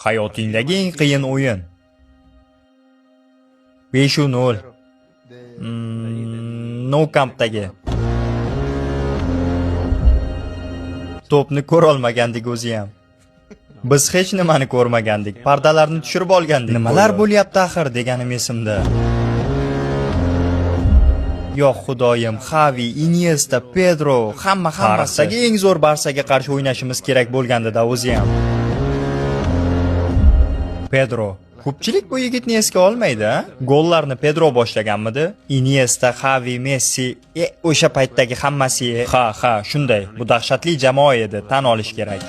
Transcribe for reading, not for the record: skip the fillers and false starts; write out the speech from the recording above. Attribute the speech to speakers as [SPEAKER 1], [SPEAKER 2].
[SPEAKER 1] Hayotingdagi eng qiyin o'yin. 5-0. Nou Campdagi. To'pni ko'ra olmagandik o'zi ham. Biz hech nimani ko'rmagandik. Pardalarni tushirib olgandik. Nimalar bo'lyapti axir deganim esimda. Yo'q xudoyim, Xavi, Iniesta, Pedro, hammasiga eng zo'r Barsaga qarshi o'ynashimiz kerak bo'lgandi-da o'zi ham. Pedro, ko'pchilik bu yigitni esga olmaydi-a? Gollarni Pedro boshlaganmidi? Iniesta, Xavi, Messi, o'sha paytdagi hammasi. Ha, shunday. Bu dahshatli jamoa edi, tan olish kerak.